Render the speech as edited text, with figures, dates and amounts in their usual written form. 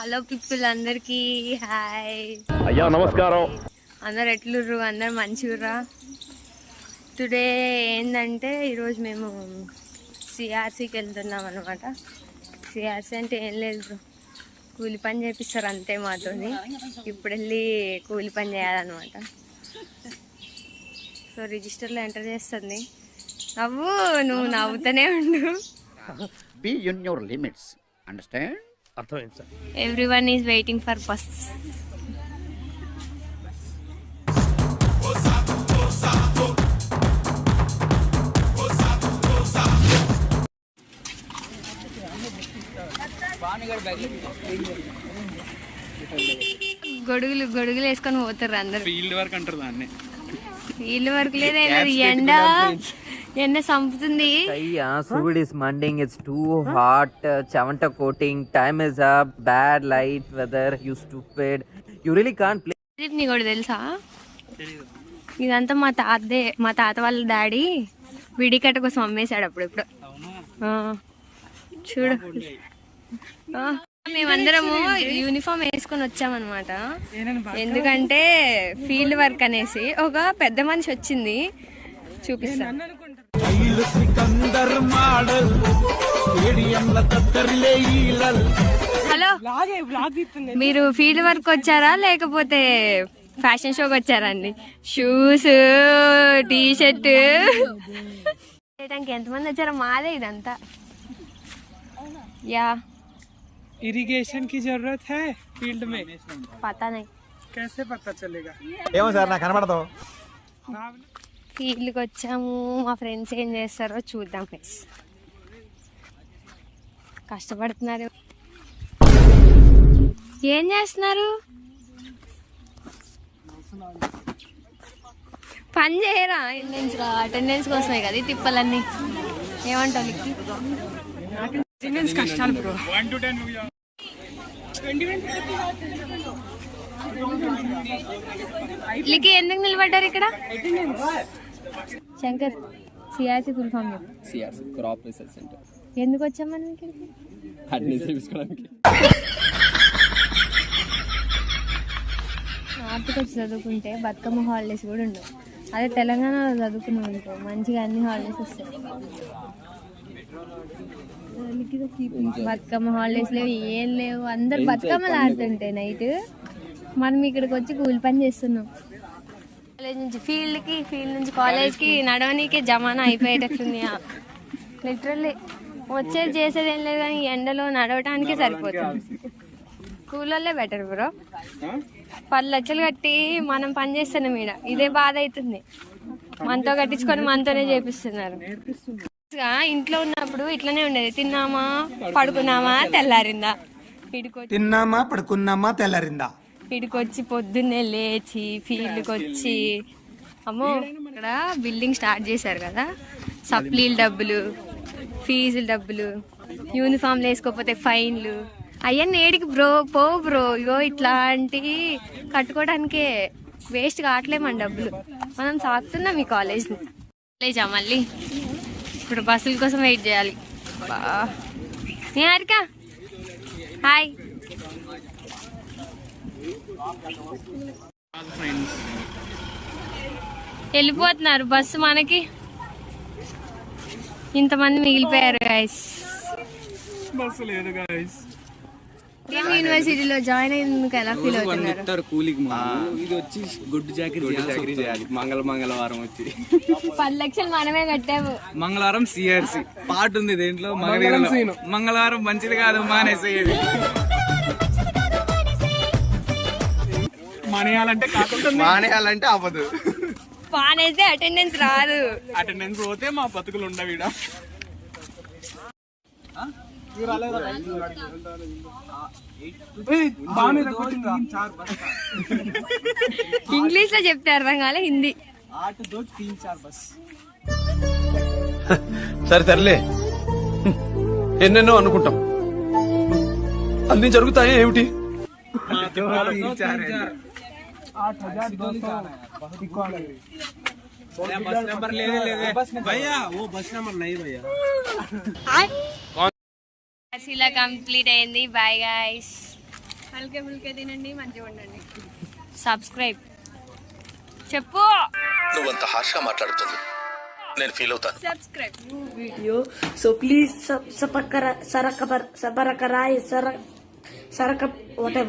Hello people అందరికి hi అయ్యా నమస్కారం. అందరు ఎట్లుర్రు? అందరు మంచిగుర్రా? టుడే ఏంటంటే ఈరోజు మేము సిఆర్సీకి వెళ్తున్నాం అనమాట. సిఆర్సీ అంటే ఏం లేదు, కూలి పని చేపిస్తారు అంతే మాతోని. ఇప్పుడు వెళ్ళి కూలి పని చేయాలన్నమాట. సో రిజిస్టర్లో ఎంటర్ చేస్తుంది. నువ్వు నవ్వుతూనే ఉండు. Be in your limits. Understand? అర్థమైంది sir. Everyone is waiting for bus. గొడుగులు వేసుకొని పోతారు అందరు. ఫీల్డ్ వర్క్ అంటారు దాన్ని. ఫీల్డ్ వర్క్ లేదా ఎండ సంపుతుంది. Food is mending. It's too hot. Chavanta coating. Time is up. Bad light weather. You stupid. You really can't play. నీకు కూడా తెలుసా? ఇదంతా మా తాత వాళ్ళ డాడీ విడికట్ట కోసం అమ్మేశాడు అప్పుడెప్పుడు. చూడు, మేమందరము యూనిఫామ్ వేసుకొని వచ్చామన్నమాట. ఎందుకంటే ఫీల్డ్ వర్క్ అనేసి ఒక పెద్ద మనిషి వచ్చింది, చూపిస్తాను. హలో, మీరు ఫీల్డ్ వర్క్ వచ్చారా లేకపోతే ఫ్యాషన్ షోకి వచ్చారా అండి? షూస్, టీ షర్ట్ చేయడానికి ఎంతమంది వచ్చారో మాదే ఇదంతా. యా इरिगेशन की जरूरत है फील्ड में. పతా నై. कैसे पता चलेगा? ఏమో సార్ నాకు కనబడదు. ఫీల్డ్కి వచ్చాము. మా ఫ్రెండ్స్ ఏం చేస్తారో చూద్దాం ఫ్రెండ్స్. కష్టపడుతున్నారు. ఏం చేస్తున్నారు? పని చేయరా? అటెండెన్స్ కోసమే కదా ఈ తిప్పలన్నీ. ఏమంటావు లిక్కి? అటెండెన్స్ కష్టాలు బ్రో. 1 to 10 లిక్కి ఎందుకు నిలబడ్డారు ఇక్కడ? శంకర్, సిఆర్సీ ఫుల్ ఫామ్ చెప్పు. CRC Crop Research Center. ఎందుకు వచ్చాం మనం ఇక్కడికి? నార్త్కి వచ్చి చదువుకుంటే బతుకమ్మ హాలిడేస్ కూడా ఉండవు. అదే తెలంగాణలో చదువుకుని ఉంటే మంచిగా అన్ని హాలిడేస్ వస్తాయి. బతుకమ్మ హాలిడేస్ లేవు, ఏం లేవు. అందరు బతుకమ్మలు ఆడుతుంటే నైట్ మనం ఇక్కడికి వచ్చి కూలి పని చేస్తున్నాం. కాలేజ్ నుంచి ఫీల్డ్ నుంచి కాలేజ్కి నడవనీకే జమానా అయిపోయేటట్టుంది. లిటరల్లీ వచ్చేది చేసేది ఏం లేదు, కానీ ఎండలో నడవటానికే సరిపోతుంది. స్కూళ్ళల్లో బెటర్ బ్రో. 10 లక్షలు కట్టి మనం పని చేస్తున్నాం ఈడ, ఇదే బాధ అవుతుంది. మనతో కట్టించుకొని మనతోనే చేపిస్తున్నారు. ఇంట్లో ఉన్నప్పుడు ఇట్లనే ఉండేది, తిన్నామా పడుకున్నామా తెల్లారిందా. ఇడికొచ్చి పొద్దున్నే లేచి ఫీల్డ్కి వచ్చి, అమ్మో ఇక్కడ బిల్డింగ్ స్టార్ట్ చేశారు కదా, సప్లీల డబ్బులు, ఫీజుల డబ్బులు, యూనిఫామ్లు వేసుకోకపోతే ఫైన్లు, అవన్నీ ఏడికి బ్రో? బ్రో ఇగో ఇట్లాంటివి కట్టుకోవడానికే వేస్ట్ కావట్లేమని డబ్బులు. మనం సాగుతున్నాం ఈ కాలేజా. మళ్ళీ ఇప్పుడు బస్సుల కోసం వెయిట్ చేయాలి. హారిక హాయ్. వెళ్ళిపోతున్నారు బస్సు మనకి. ఇంతమంది మిగిలిపోయారు గైస్. బస్సు లేదు గైస్. యూనివర్సిటీలో జాయిన్ అయినందుకు ఎలా ఫీల్ అవుతున్నారు? కూలికి ఇది వచ్చి గుడ్ చాకరీ చేయాలి. మంగళవారం వచ్చి 10 లక్షలు మనమే కట్టాము. మంగళవారం సిఆర్సి పార్ట్ ఉంది దేంట్లో. మంగళవారం మంచిది కాదు, మానేసేది. మానేయాలంటే అవ్వదు. మానేస్తే అటెండెన్స్ రాదు. అటెండెన్స్ పోతే మా బతుకులు ఉండవు ఈడ. ఇంగ్లీష్ లో చెప్తే అర్థం కాలే, హిందీ. సరేలే, ఎన్నెన్నో అనుకుంటాం, అన్ని జరుగుతాయి ఏమిటి? बस नंबर ले भैया, वो बस नंबर नहीं भैया. కంప్లీట్ అయింది. Bye guys. హల్కే ఫుల్కే తినండి, మంచిగా ఉండండి. సబ్స్క్రైబ్ చెప్పు. నువ్వంత హార్ష్గా మాట్లాడుతుంది నేను ఫీల్ అవుతాను. Subscribe. video. So please, whatever.